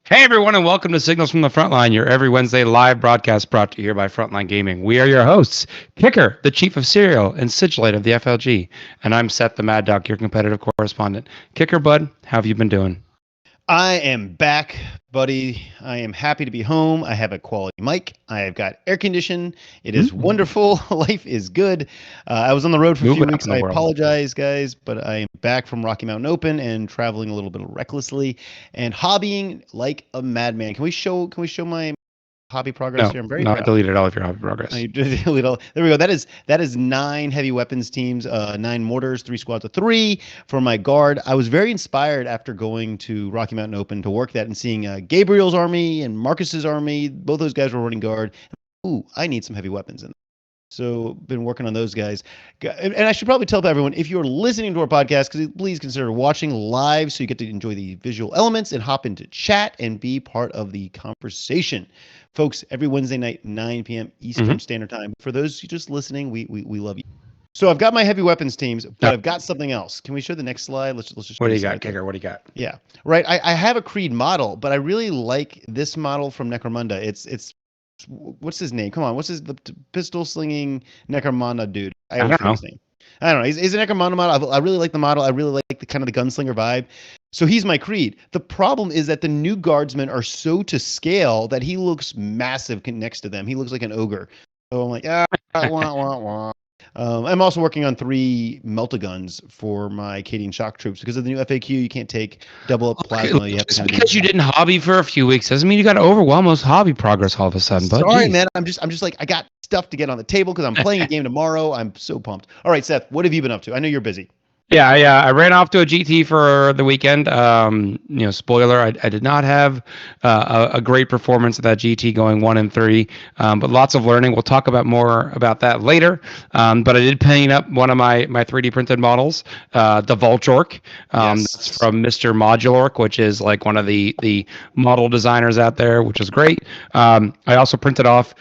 Hey everyone, and welcome to Signals from the Frontline, your every Wednesday live broadcast brought to you here by Frontline Gaming. We are your hosts, Kicker, the Chief of Serial, and Sigilite of the FLG. And I'm Seth the Mad Dog, your competitive correspondent. Kicker, bud, how have you been doing? I am back, buddy. I am happy to be home. I have a quality mic. I have got air condition. It is wonderful. Life is good. I was on the road for a few Moving up weeks. in the I world. apologize, guys, but I am back from Rocky Mountain Open and traveling a little bit recklessly and hobbying like a madman. Can we show my hobby progress here? I'm very I proud. deleted all of your hobby progress. There we go. That is 9 heavy weapons teams, 9 mortars, 3 squads of 3 for my guard. I was very inspired after going to Rocky Mountain Open to work that and seeing Gabriel's army and Marcus's army. Both those guys were running guard. Ooh, I need some heavy weapons in there. So been working on those guys. And I should probably tell everyone, if you're listening to our podcast, please consider watching live so you get to enjoy the visual elements and hop into chat and be part of the conversation. Folks, every Wednesday night, 9 p.m. Eastern Standard Time. For those just listening, we love you. So I've got my heavy weapons teams, but I've got something else. Can we show the next slide? Let's just. What do you got, Kicker? What do you got? Yeah, right. I have a Creed model, but I really like this model from Necromunda. It's what's his name? Come on, what's the pistol slinging Necromunda dude? I don't know. His name. I don't know. He's a Necromunda model. I really like the model. I really like the kind of the gunslinger vibe. So he's my Creed. The problem is that the new guardsmen are so to scale that he looks massive next to them. He looks like an ogre. So I'm like, wah, wah, wah. I'm also working on 3 melta-guns for my Acadian shock troops because of the new FAQ. You can't take double up plasma. Just because you didn't hobby for a few weeks doesn't mean you got to overwhelm most hobby progress all of a sudden. But sorry, man. I'm just like, I got stuff to get on the table because I'm playing a game tomorrow. I'm so pumped. All right, Seth, what have you been up to? I know you're busy. Yeah, I ran off to a GT for the weekend. Spoiler, I did not have a great performance of that GT going 1 and 3, but lots of learning. We'll talk about more about that later. But I did paint up one of my 3D printed models, the Voltork. That's from Mr. Modulork, which is like one of the model designers out there, which is great. I also printed off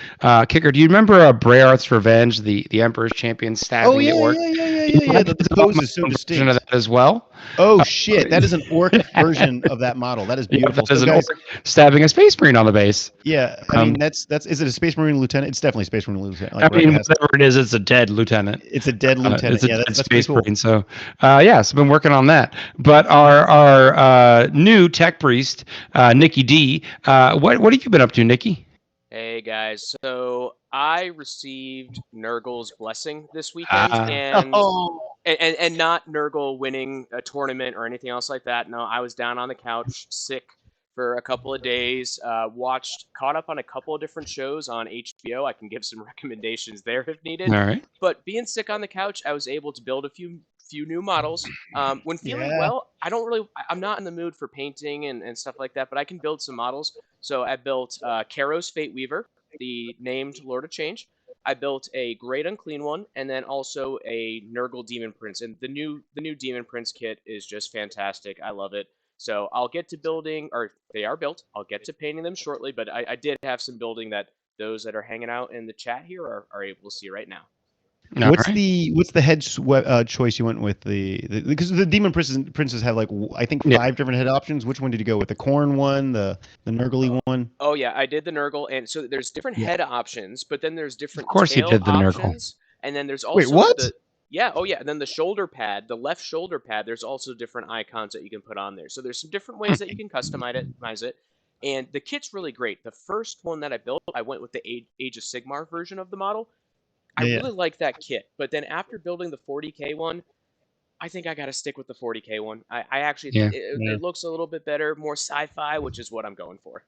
Kicker. Do you remember Brayarth's Revenge, the Emperor's Champion stabbing the orc? Yeah. The pose is so distinct. Of that as well. Oh shit! That is an orc version of that model. That is beautiful. That is an orc stabbing a Space Marine on the base. Yeah, I mean that's. Is it a Space Marine lieutenant? It's definitely a Space Marine lieutenant. Like, whatever it is, it's a dead lieutenant. It's a dead lieutenant. That's Space Marine. So, so I've been working on that. But our new tech priest, Nicky Dee. What have you been up to, Nicky? Hey guys, so I received Nurgle's blessing this weekend, and not Nurgle winning a tournament or anything else like that. No, I was down on the couch, sick for a couple of days. Caught up on a couple of different shows on HBO. I can give some recommendations there if needed. All right. But being sick on the couch, I was able to build a few new models. When feeling well, I'm not in the mood for painting and stuff like that, but I can build some models. So I built Karos Fate Weaver, the named Lord of Change. I built a Great Unclean one, and then also a Nurgle Demon Prince. And the new Demon Prince kit is just fantastic. I love it. So I'll get to building, or they are built. I'll get to painting them shortly, but I did have some building that those that are hanging out in the chat here are able to see right now. What's the head choice you went with because the Demon Princes have like I think 5 different head options. Which one did you go with? The Corn one, the Nurgle one? Oh yeah, I did the Nurgle, and so there's different head options, but then there's different. Of course, tail you did the options, Nurgle. And then there's also what? And then the shoulder pad, the left shoulder pad. There's also different icons that you can put on there. So there's some different ways that you can customize it. And the kit's really great. The first one that I built, I went with the Age of Sigmar version of the model. I really like that kit, but then after building the 40K one, I think I got to stick with the 40K one. I actually think it looks a little bit better, more sci-fi, which is what I'm going for.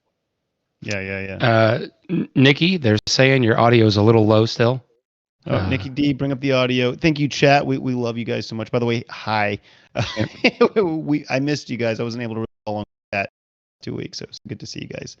Yeah. Nicky, they're saying your audio is a little low still. Nicky Dee, bring up the audio. Thank you, chat. We love you guys so much. By the way, hi. I missed you guys. I wasn't able to follow along that 2 weeks, so it was good to see you guys.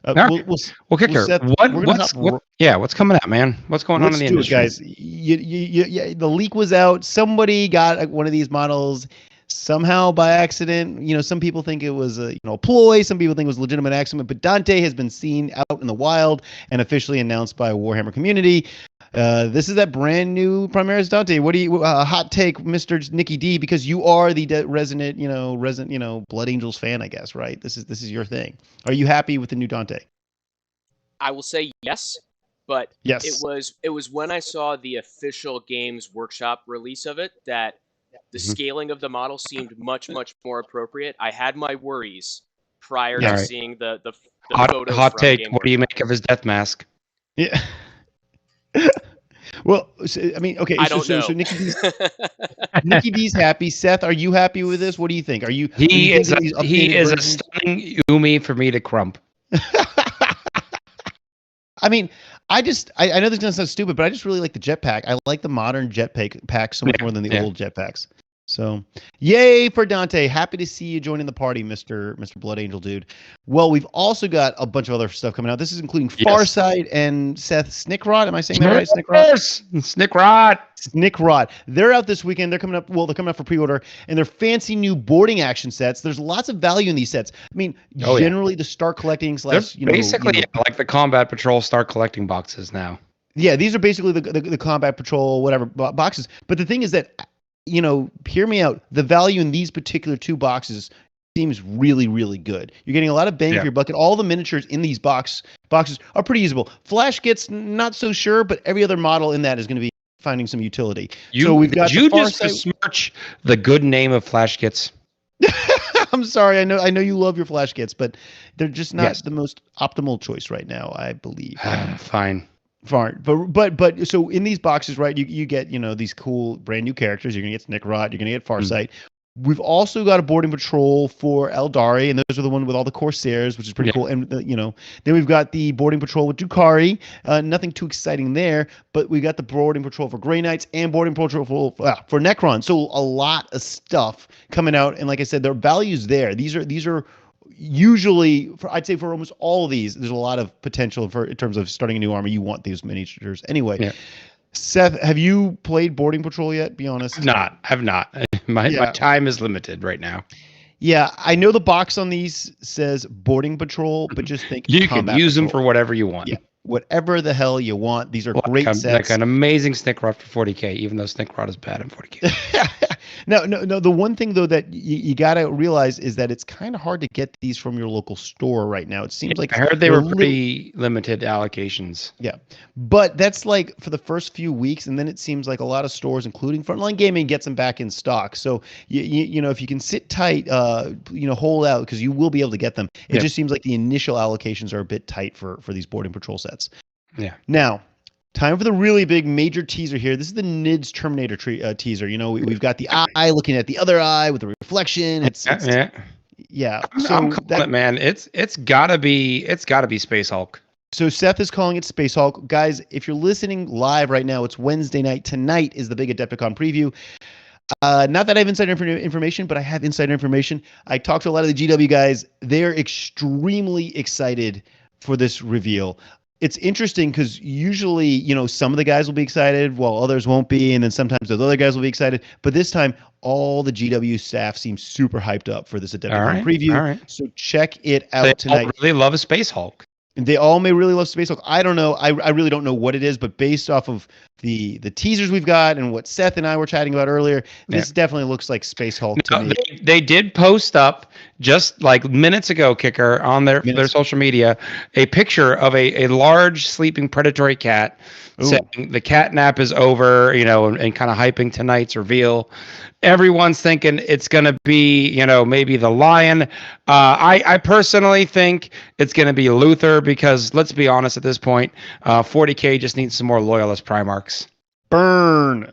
Kicker. Seth, what's coming out, man? What's going on in the industry, guys? The leak was out. Somebody got one of these models somehow by accident. Some people think it was a ploy. Some people think it was a legitimate accident. But Dante has been seen out in the wild and officially announced by Warhammer community. This is that brand new Primaris Dante. What do you hot take, Mr. Nicky Dee? Because you are the resident Blood Angels fan, I guess, right? This is your thing. Are you happy with the new Dante? I will say yes, but Yes. it was when I saw the official Games Workshop release of it that the scaling of the model seemed much more appropriate. I had my worries prior to seeing the photos hot from take. Game What do you Workshop. make of his death mask? Yeah. Well, I mean, okay. I don't know. So Nicky D's happy. Seth, are you happy with this? What do you think? Are you? He is a a stunning Yumi for me to crump. I mean, I know this is gonna sound stupid, but I just really like the jetpack. I like the modern jetpack so much more than the old jetpacks. So, yay for Dante! Happy to see you joining the party, Mr. Blood Angel dude. Well, we've also got a bunch of other stuff coming out. This is including Farsight and Seth Snikrot. Am I saying that right? Snikrot. Snikrot. They're out this weekend. They're coming up. Well, they're coming up for pre-order, and they're fancy new boarding action sets. There's lots of value in these sets. I mean, generally the start collecting / basically like the Combat Patrol start collecting boxes now. Yeah, these are basically the Combat Patrol whatever boxes. But the thing is that, hear me out. The value in these particular two boxes seems really, really good. You're getting a lot of bang for your buck, and all the miniatures in these boxes are pretty usable. Flash Kits, not so sure, but every other model in that is going to be finding some utility. So we've got you just besmirch the good name of Flash Kits. I'm sorry. I know you love your Flash Kits, but they're just not the most optimal choice right now, I believe. Fine. But so in these boxes, right, you get, these cool brand new characters. You're gonna get Snikrot, you're gonna get Farsight. We've also got a boarding patrol for Eldari, and those are the one with all the Corsairs, which is pretty cool. And then we've got the boarding patrol with Drukhari. Nothing too exciting there, but we got the boarding patrol for Grey Knights and boarding patrol for Necron. So a lot of stuff coming out, and like I said, there are values there. These are usually, I'd say for almost all of these, there's a lot of potential in terms of starting a new army. You want these miniatures anyway. Yeah. Seth, have you played Boarding Patrol yet? Be honest. Have not. My time is limited right now. Yeah, I know the box on these says Boarding Patrol, but just think you can use them for whatever you want. Yeah, whatever the hell you want. These are great sets. Like an amazing Snikrot for 40K, even though Snikrot is bad in 40K. No. The one thing though that you gotta realize is that it's kind of hard to get these from your local store right now. It seems like I heard they were pretty limited allocations. Yeah, but that's like for the first few weeks, and then it seems like a lot of stores, including Frontline Gaming, gets them back in stock. So you know if you can sit tight, hold out because you will be able to get them. It just seems like the initial allocations are a bit tight for these Boarding Patrol sets. Yeah. Now. Time for the really big major teaser here. This is the NIDS Terminator teaser. We've got the eye looking at the other eye with the reflection. Yeah. So I'm calling it, man. It's gotta be Space Hulk. So Seth is calling it Space Hulk. Guys, if you're listening live right now, it's Wednesday night. Tonight is the big Adepticon preview. Not that I have insider information, but I have insider information. I talked to a lot of the GW guys. They're extremely excited for this reveal. It's interesting because usually, some of the guys will be excited while others won't be. And then sometimes those other guys will be excited. But this time, all the GW staff seems super hyped up for this Adepticon preview. All right. So check it out tonight. They really love a Space Hulk. They all may really love Space Hulk. I don't know. I really don't know what it is, but based off of the teasers we've got and what Seth and I were chatting about earlier, this definitely looks like Space Hulk to me. They did post up just like minutes ago, Kicker, on their social media, a picture of a large sleeping predatory cat saying the cat nap is over, and kind of hyping tonight's reveal. Everyone's thinking it's going to be, maybe the lion. I personally think it's going to be Luther because let's be honest at this point, 40K just needs some more loyalist Primarchs. Burn.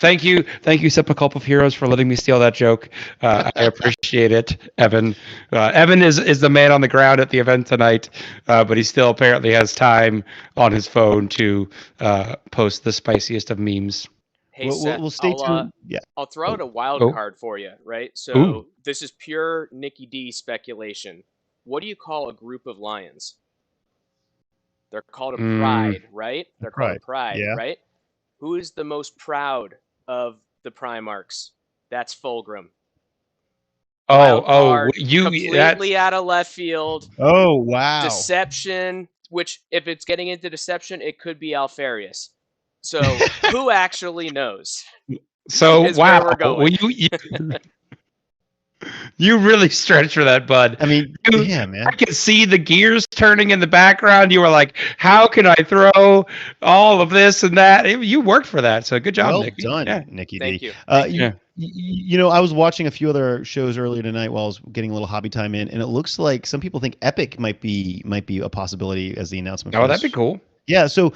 Thank you, Sepulchre of Heroes, for letting me steal that joke. I appreciate it, Evan. Evan is the man on the ground at the event tonight, but he still apparently has time on his phone to post the spiciest of memes. Hey, Seth, we'll stay tuned. I'll throw out a wild card for you, right? So this is pure Nicky Dee speculation. What do you call a group of lions? They're called a pride, right? They're called a pride, right? Who is the most proud of the Primarchs? That's Fulgrim. Oh, completely out of left field. Oh, wow. Deception. which if it's getting into deception, it could be Alfarius. So who actually knows? So Is wow, where we're going. well, you really stretched for that, bud. I mean, You- yeah, man. I can see the gears turning in the background. You were like, "How can I throw all of this and that?" You worked for that, so good job, Well Nicky. done, Yeah. Nicky Thank D. you. Yeah. You know, I was watching a few other shows earlier tonight while I was getting a little hobby time in, and it looks like some people think Epic might be a possibility as the announcement. Oh, for that'd this. be cool. Yeah, so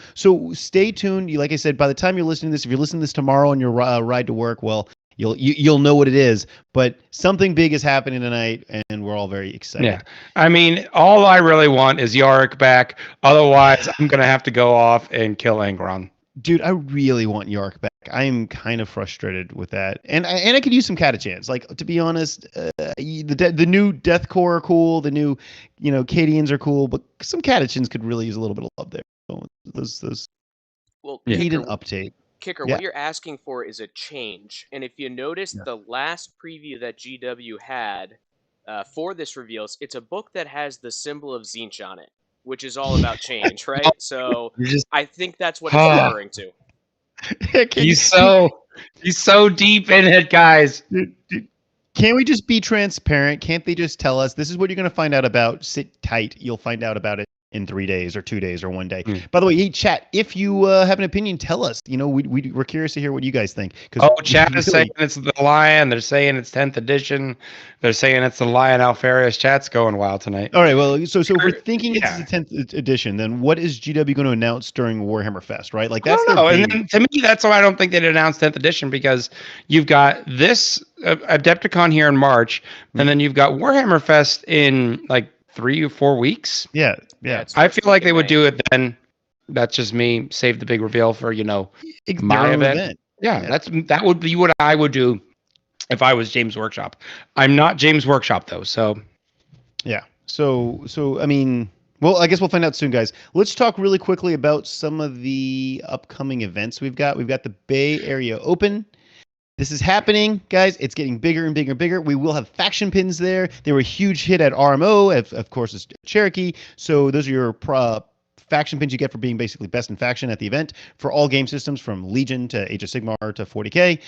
stay tuned. Like I said, by the time you're listening to this, if you're listening to this tomorrow on your ride to work, well, you'll know what it is. But something big is happening tonight, and we're all very excited. Yeah. I mean, all I really want is Yarick back. Otherwise, I'm gonna have to go off and kill Angron. Dude, I really want Yark back. I am kind of frustrated with that, and I could use some catachans. Like, to be honest, the new Deathcore are cool. The new, Cadians are cool, but some catachans could really use a little bit of love there. So those Well, need an Kicker, update. Kicker, Yeah. what you're asking for is a change. And if you notice the last preview that GW had for this reveals, it's a book that has the symbol of Zinch on it, which is all about change, right? So I think that's what it's referring to. He's so deep in it, guys. Dude, can't we just be transparent? Can't they just tell us this is what you're going to find out about? Sit tight. You'll find out about it in 3 days or 2 days or 1 day. By the way, hey, chat, if you have an opinion, tell us. We're curious to hear what you guys think. Chat is saying it's the Lion. They're saying it's 10th edition. They're saying it's the Lion Alfarius. Chat's going wild tonight. All right, well, so if we're thinking it's the 10th edition, then what is GW going to announce during Warhammer Fest, right? Like, that's And then, to me, that's why I don't think they'd announce 10th edition, because you've got this Adepticon here in March, and then you've got Warhammer Fest in like 3 or 4 weeks. Yeah. I feel like they would do it then. That's just me. Save the big reveal for my event. Yeah, that would be what I would do if I was James Workshop. I'm not James Workshop though, so yeah. So I mean, well, I guess we'll find out soon, guys. Let's talk really quickly about some of the upcoming events we've got. We've got the Bay Area Open. This is happening, guys. It's getting bigger and bigger and bigger. We will have faction pins there. They were a huge hit at RMO, of course, it's Cherokee. So those are your faction pins you get for being basically best in faction at the event for all game systems, from Legion to Age of Sigmar to 40K.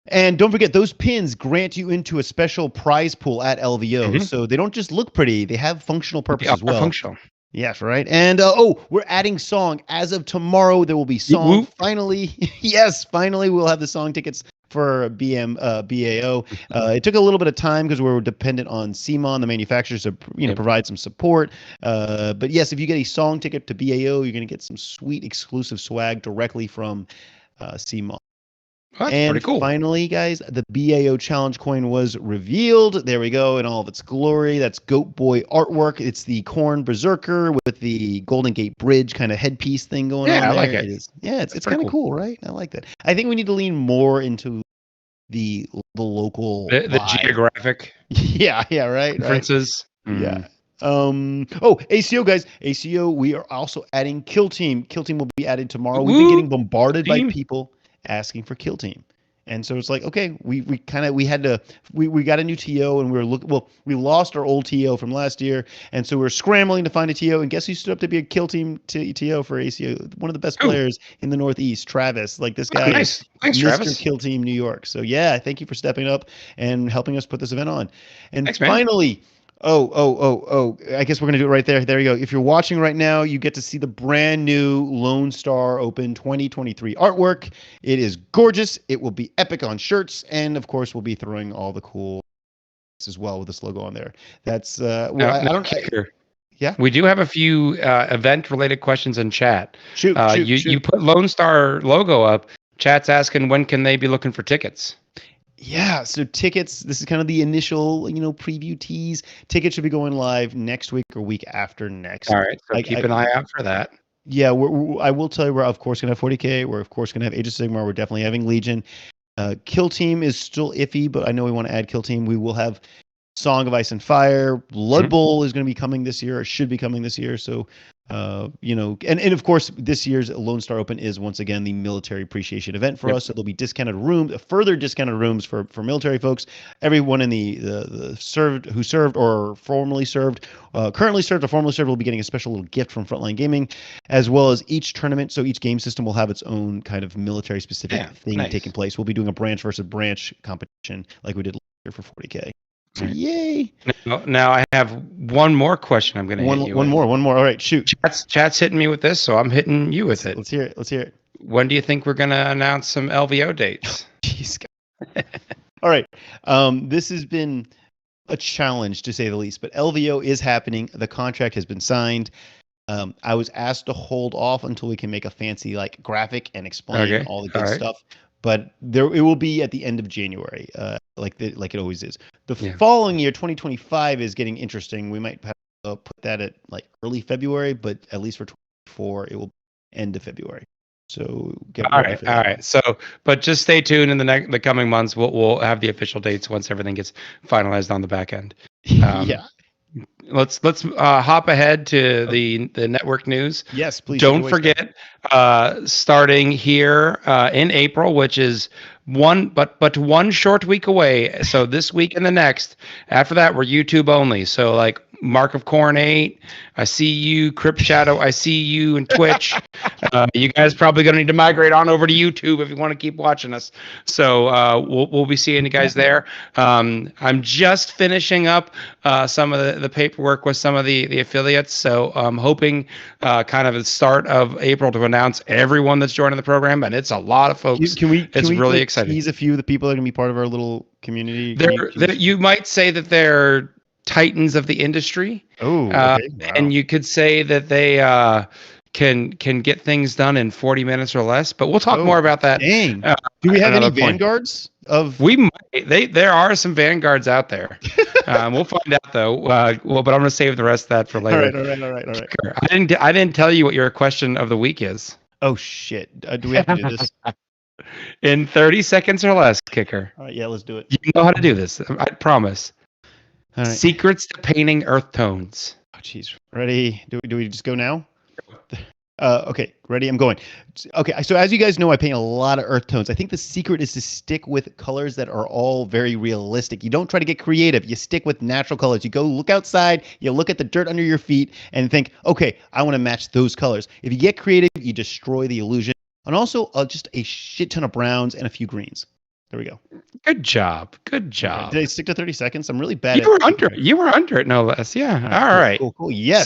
And don't forget, those pins grant you into a special prize pool at LVO. So they don't just look pretty; they have functional purpose as well. Functional. Yes, right. And we're adding song as of tomorrow. There will be song. Finally, yes, finally, we'll have the song tickets for BAO. It took a little bit of time because we were dependent on CMON, the manufacturers, to provide some support. But yes, if you get a song ticket to BAO, you're going to get some sweet exclusive swag directly from CMON. That's and pretty cool. Finally, guys, the BAO challenge coin was revealed. There we go, in all of its glory. That's Goat Boy artwork. It's the Corn Berserker with the Golden Gate Bridge kind of headpiece thing going on. Yeah, I like it. It's kind of cool, right? I like that. I think we need to lean more into the local the geographic. Yeah, right. Differences. Right. Yeah. ACO, guys. ACO, we are also adding Kill Team. Kill Team will be added tomorrow. We've been getting bombarded by people asking for Kill Team. And so it's like, okay, we got a new TO, and we lost our old TO from last year, and so we're scrambling to find a TO, and guess who stood up to be a Kill Team TO for ACO? One of the best players in the Northeast, Travis. Like, this guy is Thanks, Mr. Travis. Kill Team New York. So yeah, thank you for stepping up and helping us put this event on. And Thanks, man. finally, I guess we're going to do it right there. There you go. If you're watching right now, you get to see the brand new Lone Star Open 2023 artwork. It is gorgeous. It will be epic on shirts. And of course, we'll be throwing all the cool as well with this logo on there. That's, yeah. We do have a few event-related questions in chat. Shoot. You put Lone Star logo up. Chat's asking, when can they be looking for tickets? Yeah, so tickets, this is kind of the initial, preview tease. Tickets should be going live next week or week after next. All right, so keep an eye out for that. Yeah, I will tell you, we're of course going to have 40K. We're of course going to have Age of Sigmar. We're definitely having Legion. Kill Team is still iffy, but I know we want to add Kill Team. We will have Song of Ice and Fire. Blood Bowl is going to be coming this year, or should be coming this year. So And of course, this year's Lone Star Open is once again the military appreciation event for us. So there'll be discounted rooms, further discounted rooms for military folks. Everyone in the served, who served or formerly served, currently served or formerly served, will be getting a special little gift from Frontline Gaming, as well as each tournament. So each game system will have its own kind of military specific thing taking place. We'll be doing a branch versus branch competition like we did last year for 40K. So yay! Now I have one more question. I'm going to hit you. One more. All right, shoot. Chat's hitting me with this, so I'm hitting you with it. Let's hear it. When do you think we're going to announce some LVO dates? Jeez. All right. This has been a challenge to say the least, but LVO is happening. The contract has been signed. I was asked to hold off until we can make a fancy graphic and explain all the good stuff. But it will be at the end of January, like it always is. The following year, 2025, is getting interesting. We might have to put that at early February, but at least for 2024, it will be end of February. So get ready for that. All right. So, but just stay tuned in the coming months. We'll have the official dates once everything gets finalized on the back end. Yeah. Let's hop ahead to the network news. Yes, please. Don't forget, starting here in April, which is one short week away. So this week and the next. After that, we're YouTube only. So Mark of Corn 8, I see you. Crypt Shadow, I see you. And Twitch. You guys probably going to need to migrate on over to YouTube if you want to keep watching us. So we'll be seeing you guys there. I'm just finishing up some of the paperwork with some of the affiliates. So I'm hoping kind of at the start of April to announce everyone that's joining the program. And it's a lot of folks. Can we really exciting. Tease a few of the people that are going to be part of our little community? You might say that they're titans of the industry. Oh, okay. Wow. And you could say that they can get things done in 40 minutes or less. But we'll talk more about that. Dang. Do we have any vanguards? There are some vanguards out there. We'll find out though. But I'm going to save the rest of that for later. All right. I didn't tell you what your question of the week is. Oh shit! Do we have to do this? In 30 seconds or less, Kicker. All right, yeah, let's do it. You know how to do this. I promise. All right. Secrets to painting earth tones. Oh, jeez. Ready? Do we just go now? Okay, ready? I'm going. Okay, so as you guys know, I paint a lot of earth tones. I think the secret is to stick with colors that are all very realistic. You don't try to get creative. You stick with natural colors. You go look outside, you look at the dirt under your feet, and think, okay, I want to match those colors. If you get creative, you destroy the illusion. And also, just a shit ton of browns and a few greens. There we go. Good job. Did I stick to 30 seconds? I'm really bad. You were under it, no less. Yeah. All right. Cool. Yes.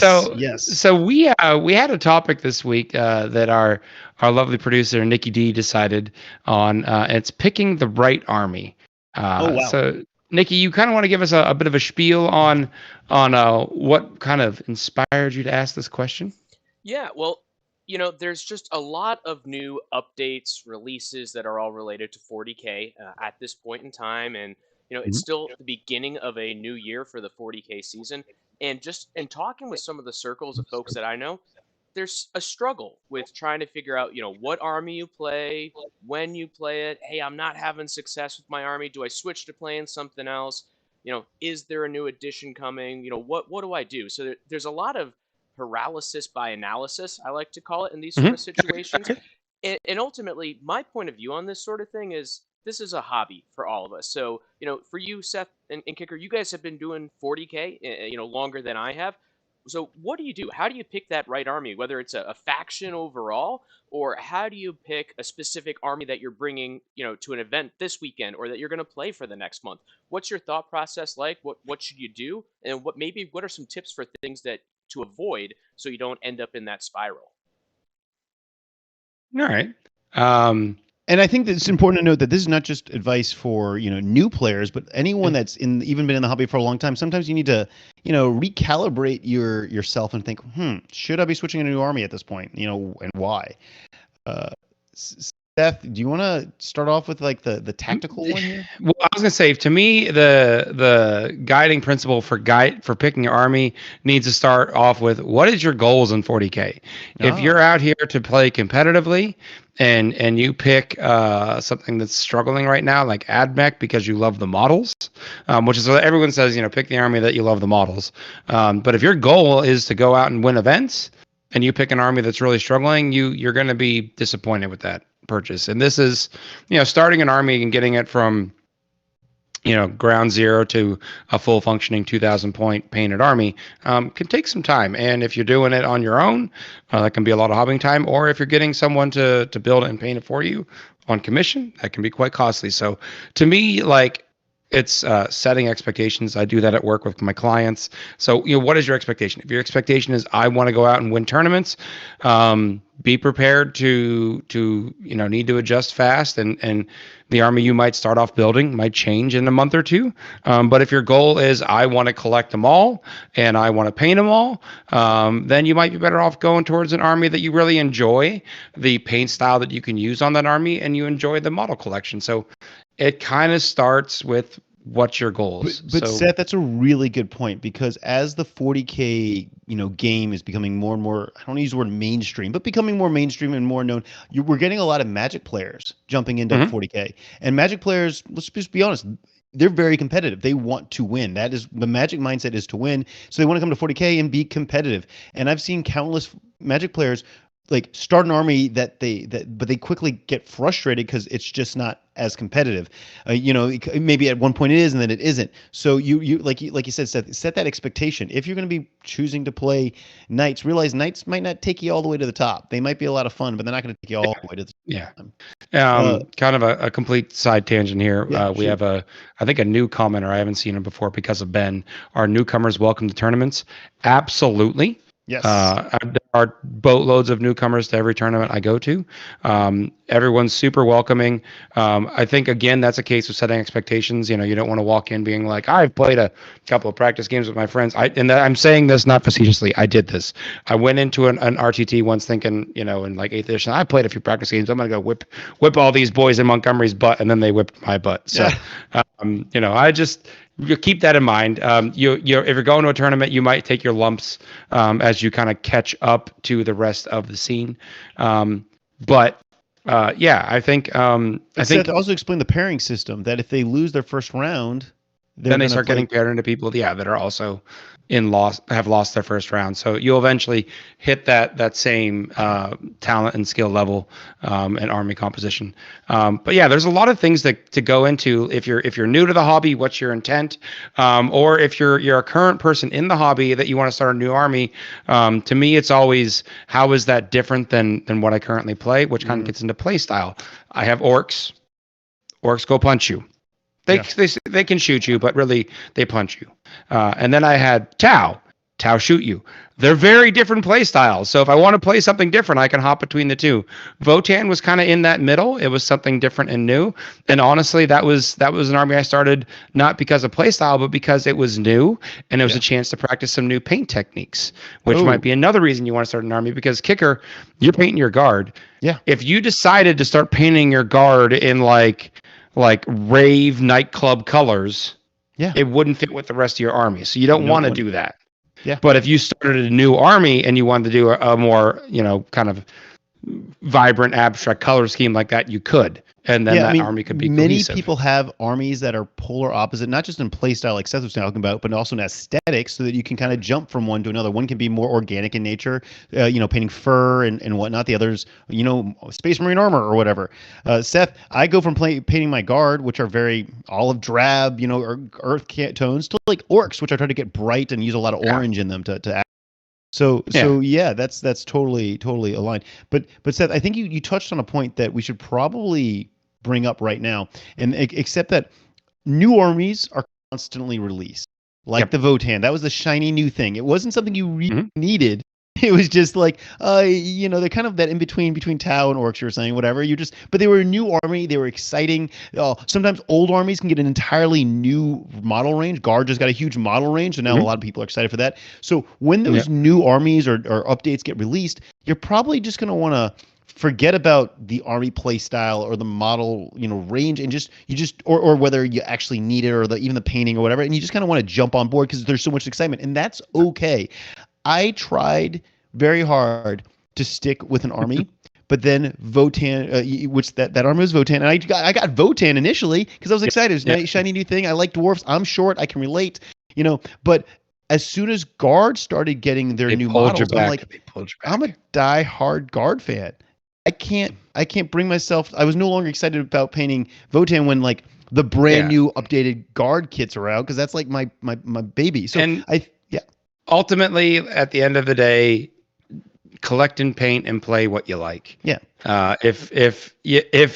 So we had a topic this week that our lovely producer Nicky Dee decided on. It's picking the right army. Wow. So Nicky, you kind of want to give us a bit of a spiel on what kind of inspired you to ask this question? Yeah. Well, there's just a lot of new updates, releases that are all related to 40K at this point in time. And, it's still the beginning of a new year for the 40K season. And just in talking with some of the circles of folks that I know, there's a struggle with trying to figure out, what army you play, when you play it. Hey, I'm not having success with my army. Do I switch to playing something else? Is there a new edition coming? What do I do? So there's a lot of paralysis by analysis, I like to call it, in these sort of situations. And ultimately, my point of view on this sort of thing is this is a hobby for all of us. So, for you, Seth and Kicker, you guys have been doing 40K, longer than I have. So what do you do? How do you pick that right army, whether it's a faction overall, or how do you pick a specific army that you're bringing, to an event this weekend or that you're going to play for the next month? What's your thought process like? What should you do? And what are some tips for things to avoid so you don't end up in that spiral? All right. And I think that it's important to note that this is not just advice for, new players, but anyone that's even been in the hobby for a long time. Sometimes you need to, recalibrate yourself and think, should I be switching a new army at this point? And why? Seth, do you want to start off with the tactical one here? Well, I was gonna say, to me, the guiding principle for picking your army needs to start off with what is your goals in 40K. If you're out here to play competitively, and you pick something that's struggling right now, like AdMech, because you love the models, which is what everyone says, pick the army that you love the models. But if your goal is to go out and win events, and you pick an army that's really struggling, you're going to be disappointed with that purchase. And this is, starting an army and getting it from ground zero to a full functioning 2,000 point painted army can take some time. And if you're doing it on your own, that can be a lot of hobbying time. Or if you're getting someone to build it and paint it for you on commission, that can be quite costly. So to me, like, it's setting expectations. I do that at work with my clients. So, what is your expectation? If your expectation is I want to go out and win tournaments, be prepared to need to adjust fast, and the army you might start off building might change in a month or two. But if your goal is I want to collect them all and I want to paint them all, then you might be better off going towards an army that you really enjoy, the paint style that you can use on that army, and you enjoy the model collection. So it kind of starts with what's your goals. But Seth, that's a really good point, because as the 40K game is becoming more and more, I don't want to use the word mainstream, but becoming more mainstream and more known, we're getting a lot of Magic players jumping into 40K. And Magic players, let's just be honest, they're very competitive. They want to win. That is, the Magic mindset is to win. So they want to come to 40K and be competitive. And I've seen countless Magic players like start an army but they quickly get frustrated because it's just not as competitive. Maybe at one point it is and then it isn't. So you like you said, Seth, set that expectation. If you're going to be choosing to play Knights, realize Knights might not take you all the way to the top. They might be a lot of fun, but they're not going to take you all the way to the top. Kind of a complete side tangent here. We sure. have I think a new commenter. I haven't seen him before because of Ben. Are newcomers welcome to tournaments? Absolutely. Yes. There are boatloads of newcomers to every tournament I go to. Everyone's super welcoming. I think, again, that's a case of setting expectations. You don't want to walk in being like, I've played a couple of practice games with my friends. I'm saying this not facetiously. I did this. I went into an RTT once thinking, in like 8th edition, I played a few practice games. I'm going to go whip all these boys in Montgomery's butt. And then they whipped my butt. So, I just... You keep that in mind. If you're going to a tournament, you might take your lumps as you kind of catch up to the rest of the scene. I think Seth, also explain the pairing system, that if they lose their first round, then they start getting paired into people that are also have lost their first round. So you'll eventually hit that same talent and skill level and army composition. There's a lot of things to go into if you're new to the hobby. What's your intent? Or if you're a current person in the hobby that you want to start a new army. To me, it's always, how is that different than what I currently play, which kind of gets into play style. I have orcs. Orcs go punch you. They can shoot you, but really they punch you. And then I had Tau. Tau shoot you. They're very different play styles. So if I want to play something different, I can hop between the two. Votan was kind of in that middle. It was something different and new. And honestly, that was an army I started not because of play style, but because it was new and it was a chance to practice some new paint techniques, which might be another reason you want to start an army, because kicker, you're painting your guard. Yeah. If you decided to start painting your guard in like rave nightclub colors, it wouldn't fit with the rest of your army. So you don't want to do that. Yeah. But if you started a new army and you wanted to do a more, kind of vibrant abstract color scheme like that, you could. And then army could be cohesive. Many people have armies that are polar opposite, not just in play style like Seth was talking about, but also in aesthetics, so that you can kind of jump from one to another. One can be more organic in nature, painting fur and whatnot. The others, Space Marine armor or whatever. Seth, I go from painting my guard, which are very olive drab, or earth tones, to like orcs, which I try to get bright and use a lot of orange in them to add. So that's totally aligned. But Seth, I think you touched on a point that we should probably bring up right now, and except that new armies are constantly released, like the Votan. That was the shiny new thing. It wasn't something you really needed. It was just like, they're kind of that in between Tau and orcs, you were saying, whatever. But they were a new army. They were exciting. Sometimes old armies can get an entirely new model range. Guard just got a huge model range, so now a lot of people are excited for that. So when those new armies or updates get released, you're probably just going to want to forget about the army play style or the model, range, and or whether you actually need it, or even the painting or whatever, and you just kind of want to jump on board because there's so much excitement, and that's okay. I tried very hard to stick with an army, but then Votan, which that army was Votan, and I got Votan initially because I was excited. It was a nice, shiny new thing. I like dwarfs. I'm short. I can relate, but as soon as Guard started getting their They new pulled you models, I'm back. like, They pulled you back. I'm a die-hard Guard fan. I can't bring myself. I was no longer excited about painting Votann when like the brand new updated Guard kits are out, because that's like my baby. So And yeah. ultimately, at the end of the day, collect and paint and play what you like. Yeah. If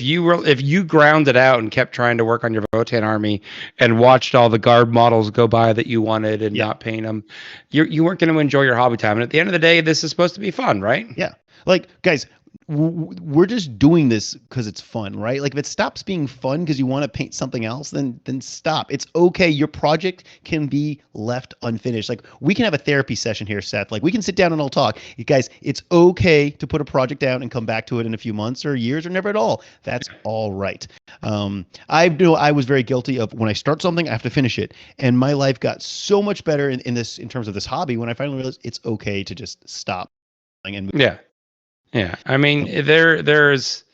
you grounded out and kept trying to work on your Votann army and watched all the Guard models go by that you wanted and not paint them, you weren't going to enjoy your hobby time. And at the end of the day, this is supposed to be fun, right? Yeah. Like, guys, we're just doing this because it's fun, right? Like, if it stops being fun because you want to paint something else, then stop. It's okay. Your project can be left unfinished. Like, we can have a therapy session here, Seth. Like, we can sit down and all talk. You guys, it's okay to put a project down and come back to it in a few months or years or never at all. That's all right. I was very guilty of, when I start something, I have to finish it. And my life got so much better in terms of this hobby when I finally realized it's okay to just stop and move. Yeah. I mean, there's,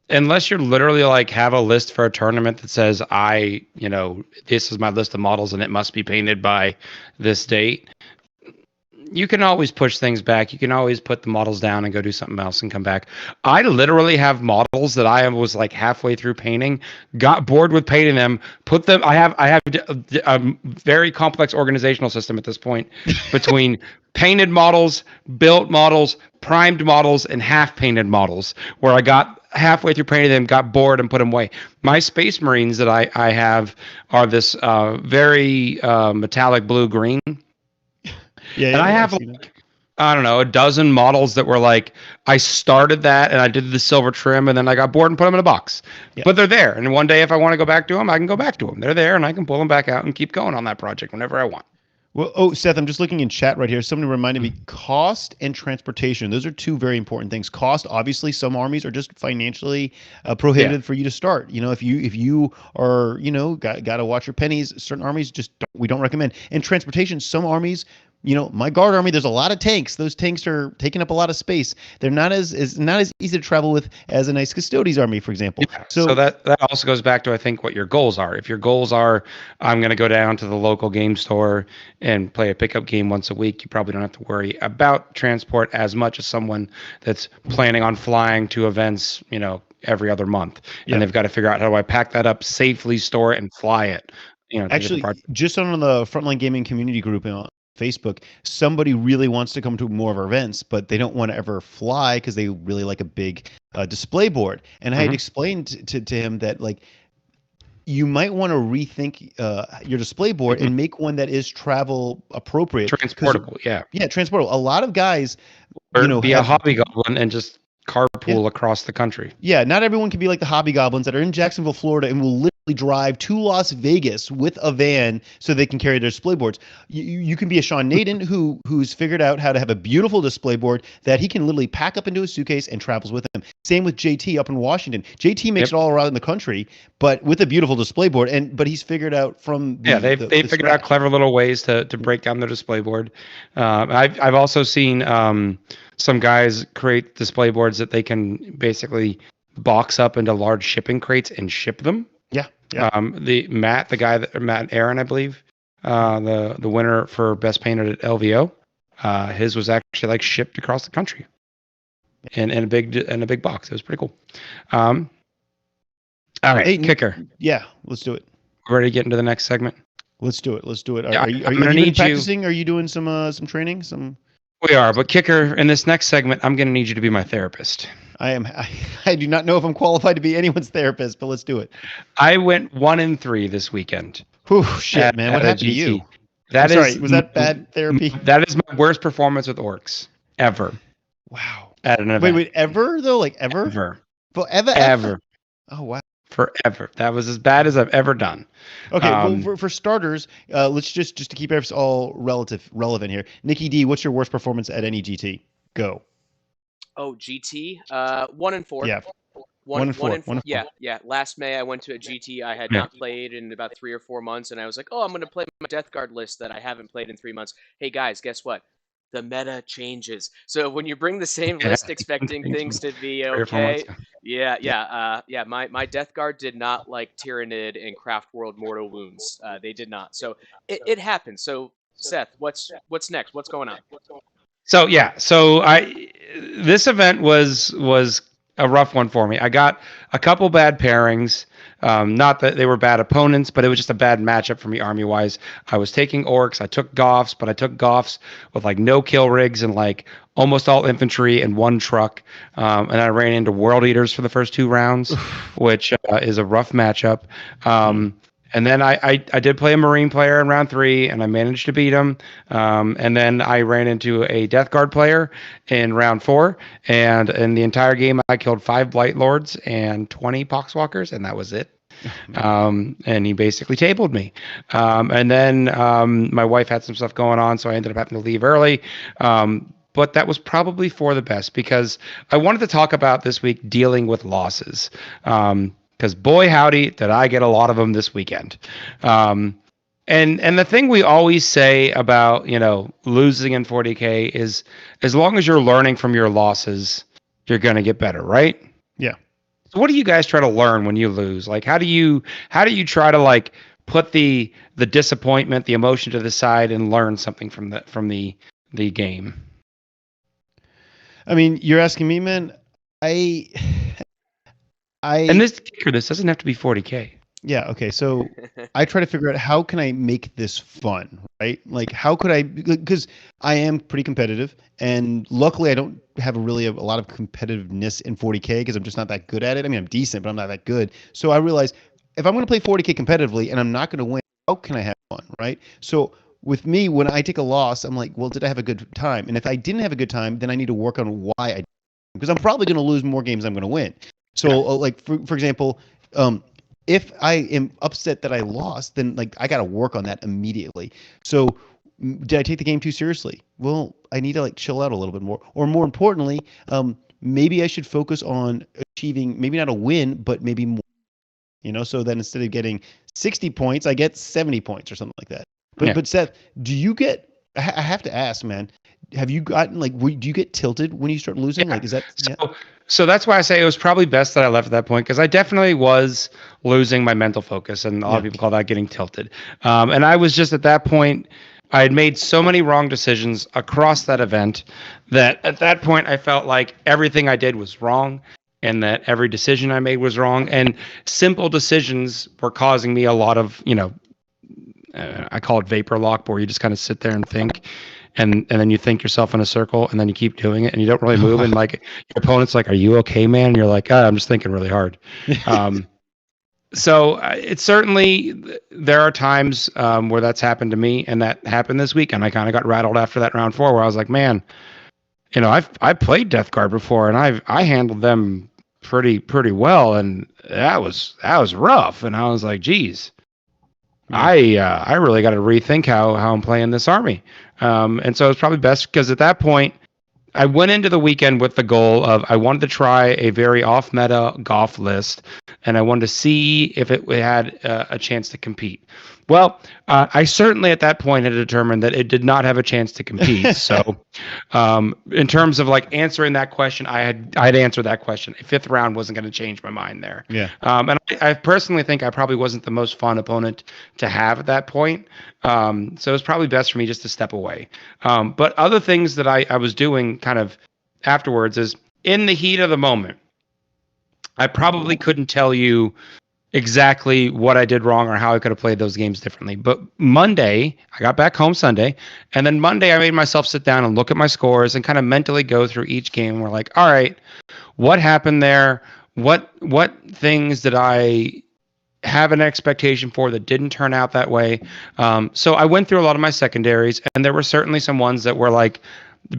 unless you're literally like have a list for a tournament that says this is my list of models and it must be painted by this date, you can always push things back. You can always put the models down and go do something else and come back. I literally have models that I was like halfway through painting, got bored with painting them, put them. I have a very complex organizational system at this point between painted models, built models, primed models, and half painted models, where I got halfway through painting them, got bored, and put them away. My Space Marines that I have are this very metallic blue green. And I have like, I don't know, a dozen models that were like, I started that and I did the silver trim and then I got bored and put them in a box. Yeah. But they're there. And one day if I want to go back to them, I can go back to them. They're there and I can pull them back out and keep going on that project whenever I want. Well, Seth, I'm just looking in chat right here. Somebody reminded me, cost and transportation. Those are two very important things. Cost, obviously, some armies are just financially prohibitive for you to start. If you are, got to watch your pennies. Certain armies we don't recommend. And transportation, some armies, my Guard army, there's a lot of tanks. Those tanks are taking up a lot of space. They're not as easy to travel with as a nice Custodes army, for example. Yeah. So that also goes back to, I think, what your goals are. If your goals are, I'm going to go down to the local game store and play a pickup game once a week, you probably don't have to worry about transport as much as someone that's planning on flying to events, every other month. And they've got to figure out, how do I pack that up safely, store it, and fly it? Actually, just on the Frontline Gaming community group on Facebook, somebody really wants to come to more of our events, but they don't want to ever fly because they really like a big display board. And I had explained to him that, like, you might want to rethink your display board and make one that is travel appropriate. Transportable, yeah, transportable. A lot of guys, be a hobby goblin and just carpool across the country. Yeah, not everyone can be like the hobby goblins that are in Jacksonville, Florida, and will literally drive to Las Vegas with a van so they can carry their display boards. You can be a Sean Naden who's figured out how to have a beautiful display board that he can literally pack up into a suitcase and travels with him. Same with JT up in Washington. JT makes it all around the country, but with a beautiful display board. But he's figured out from they figured out clever little ways to break down their display board. I've also seen some guys create display boards that they can basically box up into large shipping crates and ship them. Yeah. Matt Aaron, I believe, the winner for best painted at LVO, his was actually like shipped across the country in a big box. It was pretty cool. All right, hey, kicker. Yeah, let's do it. Ready to get into the next segment? Let's do it. Yeah, are you practicing? Are you doing some training? We are, but kicker, in this next segment, I'm going to need you to be my therapist. I do not know if I'm qualified to be anyone's therapist, but let's do it. I went 1-3 this weekend. Whew, shit, man. What happened to you? Was that bad therapy? That is my worst performance with orcs ever. Wow. At an event. Wait, ever though? Like ever? Ever. Ever. Oh, wow. Forever. That was as bad as I've ever done. Okay, well, for starters, let's just to keep us all relevant here. Nicky Dee, what's your worst performance at any GT? Go. Oh, GT, 1-4. Yeah. 1-4. Yeah. Last May I went to a GT I had not played in about 3 or 4 months, and I was like, oh, I'm going to play my Death Guard list that I haven't played in 3 months. Hey guys, guess what? The meta changes. So when you bring the same list expecting things to be okay, my Death Guard did not like Tyrannid and Craft World Mortal Wounds. They did not. So it happens. So Seth, what's next? What's going on? So this event was a rough one for me. I got a couple bad pairings. Not that they were bad opponents, but it was just a bad matchup for me army wise. I was taking orcs. I took Goths, but I took Goths with like no kill rigs and like almost all infantry and one truck. And I ran into World Eaters for the first 2 rounds, which is a rough matchup. And then I did play a Marine player in round 3, and I managed to beat him. And then I ran into a Death Guard player in round 4, and in the entire game, I killed 5 Blight Lords and 20 Poxwalkers, and that was it. And he basically tabled me. And then my wife had some stuff going on, so I ended up having to leave early. But that was probably for the best, because I wanted to talk about this week dealing with losses. Because boy howdy, did I get a lot of them this weekend. And the thing we always say about, losing in 40K is as long as you're learning from your losses, you're going to get better, right? Yeah. So what do you guys try to learn when you lose? Like, how do you try to like put the disappointment, the emotion to the side and learn something from the game? I mean, you're asking me, man. And this doesn't have to be 40K. Yeah. Okay. So I try to figure out how can I make this fun, right? Like, how could I? Because I am pretty competitive, and luckily I don't have a lot of competitiveness in 40K because I'm just not that good at it. I mean, I'm decent, but I'm not that good. So I realized if I'm going to play 40K competitively and I'm not going to win, how can I have fun, right? So with me, when I take a loss, I'm like, well, did I have a good time? And if I didn't have a good time, then I need to work on why I didn't, because I'm probably going to lose more games than I'm going to win. So, like for example, if I am upset that I lost, then like I got to work on that immediately. So, did I take the game too seriously? Well, I need to like chill out a little bit more, or more importantly, maybe I should focus on achieving maybe not a win, but maybe more. So then instead of getting 60 points, I get 70 points or something like that. But Seth, do you get? I have to ask, man. Have you gotten do you get tilted when you start losing? Yeah. Like, is that? So that's why I say it was probably best that I left at that point, because I definitely was losing my mental focus, and a lot of people call that getting tilted. And I was just at that point, I had made so many wrong decisions across that event that at that point I felt like everything I did was wrong, and that every decision I made was wrong, and simple decisions were causing me a lot of, I call it vapor lock, where you just kind of sit there and think. And then you think yourself in a circle, and then you keep doing it, and you don't really move. And like your opponent's like, "Are you okay, man?" And you're like, "I'm just thinking really hard." So it's certainly, there are times where that's happened to me, and that happened this week. And I kind of got rattled after that round 4, where I was like, "Man, I've played Death Guard before, and I handled them pretty well, and that was rough." And I was like, "Geez." I really got to rethink how I'm playing this army. And so it's probably best, because at that point, I went into the weekend with the goal of I wanted to try a very off-meta Goth list, and I wanted to see if it had a chance to compete. Well, I certainly at that point had determined that it did not have a chance to compete. So in terms of like answering that question, I'd answered that question. A 5th round wasn't going to change my mind there. Yeah. And I personally think I probably wasn't the most fun opponent to have at that point. So it was probably best for me just to step away. But other things that I was doing kind of afterwards is, in the heat of the moment, I probably couldn't tell you exactly what I did wrong or how I could have played those games differently. But Monday, I got back home Sunday, and then Monday I made myself sit down and look at my scores and kind of mentally go through each game. We're like, all right, what happened there? What things did I have an expectation for that didn't turn out that way? So I went through a lot of my secondaries, and there were certainly some ones that were like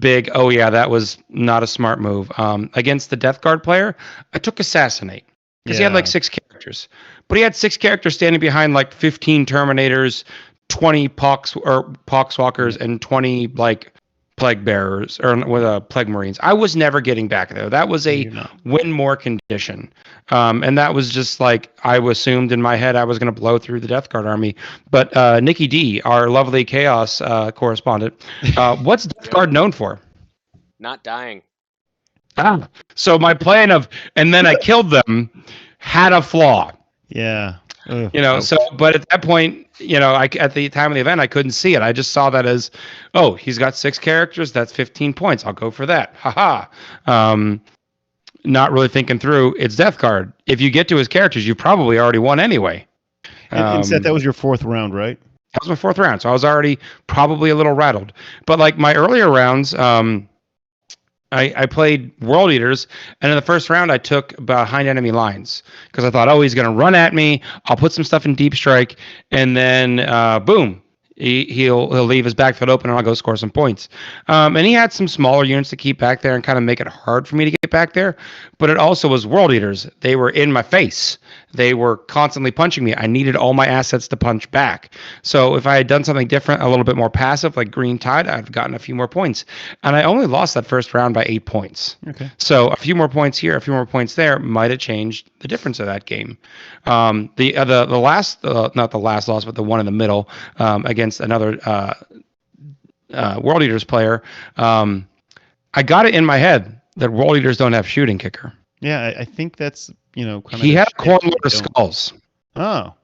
big, oh yeah, that was not a smart move. Against the Death Guard player, I took Assassinate, because he had like 6 characters, but he had 6 characters standing behind like 15 Terminators, 20 Poxwalkers, and 20 like Plague Bearers, or with Plague Marines. I was never getting back there. That was a win more condition. And that was just like, I assumed in my head I was going to blow through the Death Guard army. But Nicky Dee, our lovely Chaos correspondent, what's Death Guard known for? Not dying. So my plan of, and then I killed them, had a flaw. Yeah. So, but at that point, at the time of the event, I couldn't see it. I just saw that as, oh, he's got 6 characters. That's 15 points. I'll go for that. Haha. Not really thinking through its death card. If you get to his characters, you probably already won anyway. And Seth, that was your 4th round, right? That was my 4th round. So I was already probably a little rattled. But like my earlier rounds, I played World Eaters, and in the first round, I took behind enemy lines because I thought, oh, he's going to run at me. I'll put some stuff in deep strike, and then boom, he'll leave his backfield open, and I'll go score some points. And he had some smaller units to keep back there and kind of make it hard for me to get back there. But it also was World Eaters. They were in my face. They were constantly punching me. I needed all my assets to punch back. So if I had done something different, a little bit more passive, like Green Tide, I'd have gotten a few more points. And I only lost that first round by 8 points. Okay. So a few more points here, a few more points there might have changed the difference of that game. The last, not the last loss, but the one in the middle against another World Eaters player, I got it in my head that World Eaters don't have shooting kicker. Yeah, I think that's, kind of... He had a corn load of skulls. Oh.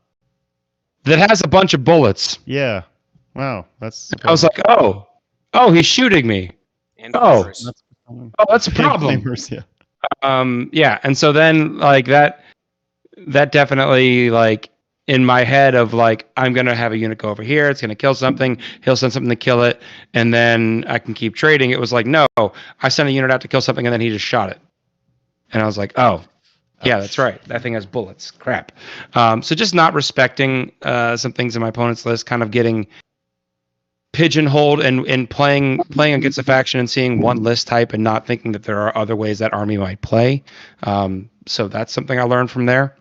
That has a bunch of bullets. Yeah. Wow. I was like, oh, he's shooting me. And that's a problem. Yeah. And so then like that definitely like in my head of like, I'm going to have a unit go over here. It's going to kill something. He'll send something to kill it. And then I can keep trading. It was like, no, I sent a unit out to kill something and then he just shot it. And I was like, oh, yeah, that's right. That thing has bullets. Crap. So just not respecting some things in my opponent's list, kind of getting pigeonholed and playing against a faction and seeing one list type and not thinking that there are other ways that army might play. So that's something I learned from there.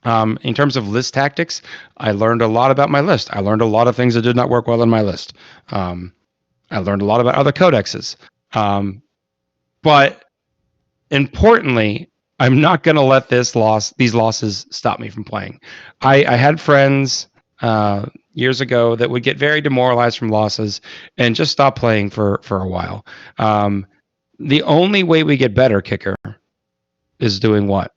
In terms of list tactics, I learned a lot about my list. I learned a lot of things that did not work well in my list. I learned a lot about other codexes. But importantly, I'm not going to let these losses stop me from playing. I had friends years ago that would get very demoralized from losses and just stop playing for a while. The only way we get better, Kicker, is doing what?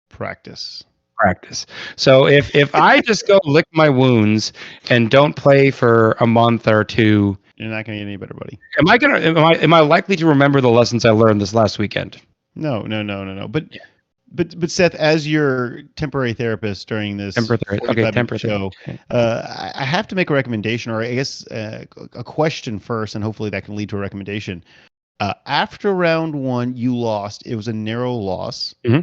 Practice. So if I just go lick my wounds and don't play for a month or two, you're not going to get any better, buddy. Am I likely to remember the lessons I learned this last weekend? No. But Seth, as your temporary therapist during this temporary show, I have to make a recommendation, or I guess a question first, and hopefully that can lead to a recommendation. After round 1, you lost. It was a narrow loss. Mm-hmm.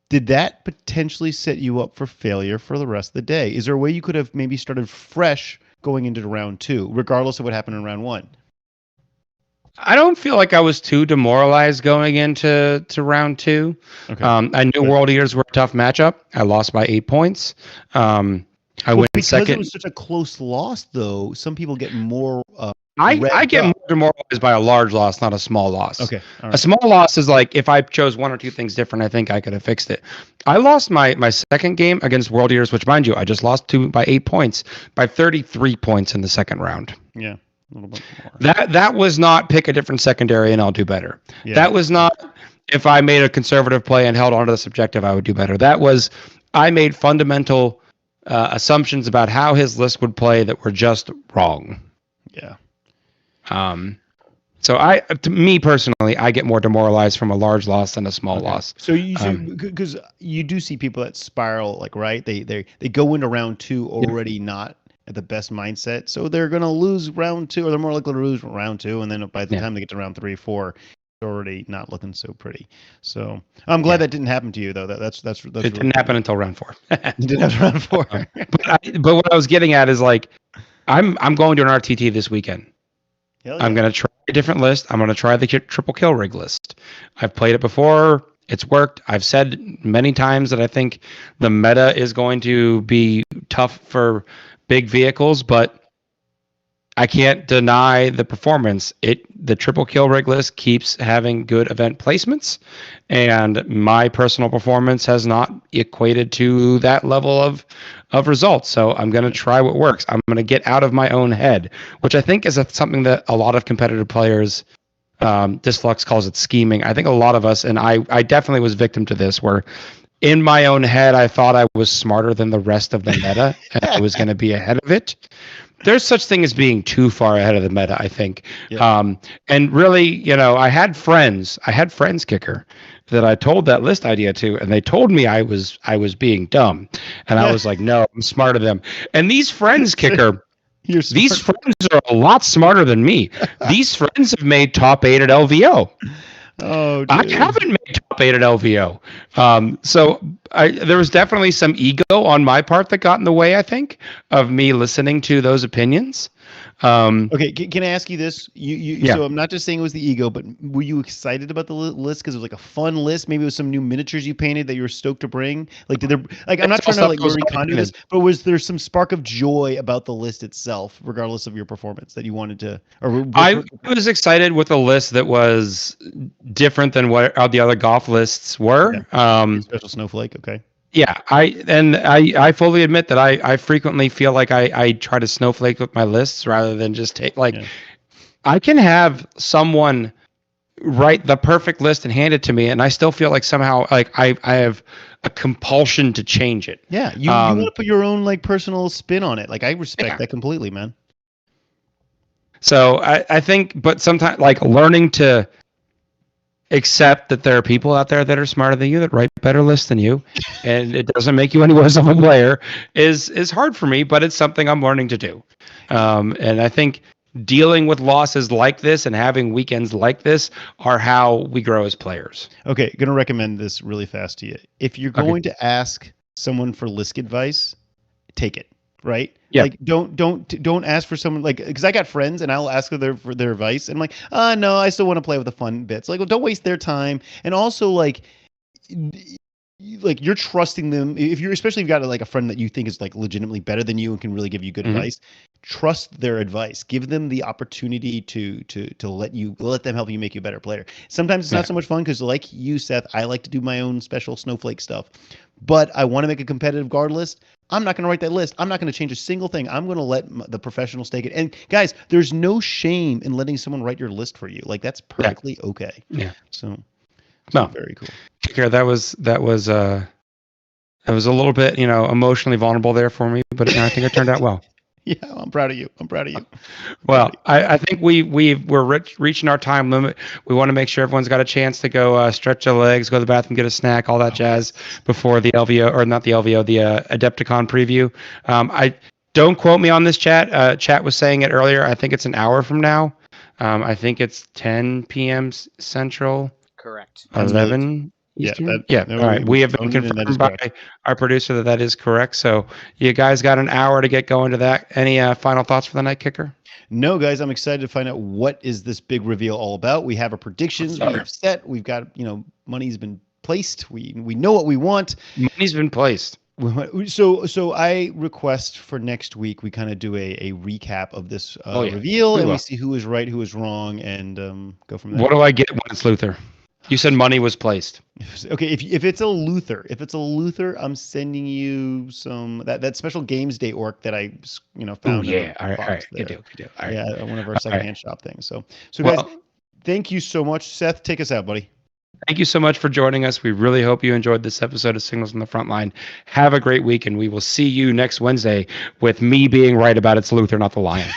Did that potentially set you up for failure for the rest of the day? Is there a way you could have maybe started fresh going into round 2, regardless of what happened in round 1? I don't feel like I was too demoralized going into round 2. Okay. I knew World Eaters were a tough matchup. I lost by 8 points. I went second. Because it was such a close loss, though, some people get more... I get more demoralized by a large loss, not a small loss. Okay. All right. A small loss is like if I chose one or two things different, I think I could have fixed it. I lost my second game against World Eaters, which, mind you, I just lost by 8 points, by 33 points in the second round. Yeah, a little bit more. That was not pick a different secondary and I'll do better. Yeah. That was not if I made a conservative play and held on to this objective, I would do better. That was I made fundamental assumptions about how his list would play that were just wrong. Yeah. So to me personally, I get more demoralized from a large loss than a small loss. So because you do see people that spiral, like, right? They go into round 2 already not at the best mindset, so they're gonna lose round 2, or they're more likely to lose round 2, and then by the time they get to round 3, 4, it's already not looking so pretty. So I'm glad that didn't happen to you, though. That's it didn't happen until round 4. It didn't happen round 4. But what I was getting at is like, I'm going to an RTT this weekend. Yeah. I'm going to try a different list. I'm going to try the triple kill rig list. I've played it before. It's worked. I've said many times that I think the meta is going to be tough for big vehicles, but I can't deny the performance. The triple kill rig list keeps having good event placements, and my personal performance has not equated to that level of results. So I'm going to try what works. I'm going to get out of my own head, which I think is something that a lot of competitive players, Disflux calls it scheming. I think a lot of us, and I definitely was victim to this, where in my own head, I thought I was smarter than the rest of the meta, and I was going to be ahead of it. There's such thing as being too far ahead of the meta, I think. Yep. And really, I had friends kicker that I told that list idea to, and they told me I was being dumb, and I was like, no, I'm smarter than them. And these friends kicker, these friends are a lot smarter than me. These friends have made top 8 at LVO. Oh, dude. I haven't made top 8 at LVO. So there was definitely some ego on my part that got in the way, I think, of me listening to those opinions. Okay, can I ask you this? Yeah. So I'm not just saying it was the ego, but were you excited about the list because it was like a fun list? Maybe it was some new miniatures you painted that you were stoked to bring. Like, did there? Like, I'm not trying to like Marie Kondo this, but was there some spark of joy about the list itself, regardless of your performance, that you wanted to? I was excited with a list that was different than what all the other golf lists were. Yeah. Special snowflake. Okay. Yeah, I fully admit that I frequently feel like I try to snowflake with my lists rather than just take I can have someone write the perfect list and hand it to me, and I still feel like somehow like I have a compulsion to change it. Yeah, you want to put your own like personal spin on it. Like I respect that completely, man. So I think, but sometimes like learning to accept that there are people out there that are smarter than you that write better lists than you, and it doesn't make you any worse of a player is hard for me, but it's something I'm learning to do. And I think dealing with losses like this and having weekends like this are how we grow as players. Okay, going to recommend this really fast to you. If you're going to ask someone for list advice, take it. Right? Yeah. Like don't ask for someone like because I got friends and I'll ask for their advice and I'm like, no, I still want to play with the fun bits. Like, well, don't waste their time. And also like you're trusting them if you're especially if you've got like a friend that you think is like legitimately better than you and can really give you good advice. Trust their advice. Give them the opportunity to let them help you make you a better player. Sometimes it's not so much fun because like you, Seth, I like to do my own special snowflake stuff, but I want to make a competitive guard list. I'm not going to write that list. I'm not going to change a single thing. I'm going to let the professionals take it. And guys, there's no shame in letting someone write your list for you. Like that's perfectly okay. Yeah. So very cool. That was a little bit, emotionally vulnerable there for me, but I think it turned out well. Yeah, I'm proud of you. Well, I think we're reaching our time limit. We want to make sure everyone's got a chance to go stretch their legs, go to the bathroom, get a snack, all that jazz before the LVO, or not the LVO, the Adepticon preview. I don't quote me on this chat. Chat was saying it earlier. I think it's an hour from now. I think it's 10 p.m. Central. Correct. 11 Eastern? Yeah. All right. We have been confirmed by our producer that is correct. So you guys got an hour to get going to that. Any final thoughts for the night kicker? No, guys, I'm excited to find out what is this big reveal all about. We have our predictions. We've set. We've got, money's been placed. We know what we want. Money's been placed. So I request for next week we kind of do a recap of this reveal and we see who is right, who is wrong, and go from there. What do I get when it's Luther? You said money was placed. Okay, if it's a Luther, I'm sending you some that special games day orc that I found. Oh yeah, all right, good deal. All right. Yeah, one of our secondhand shop things. So guys, thank you so much, Seth. Take us out, buddy. Thank you so much for joining us. We really hope you enjoyed this episode of Signals on the Front Line. Have a great week, and we will see you next Wednesday with me being right about it's Luther, not the Lion.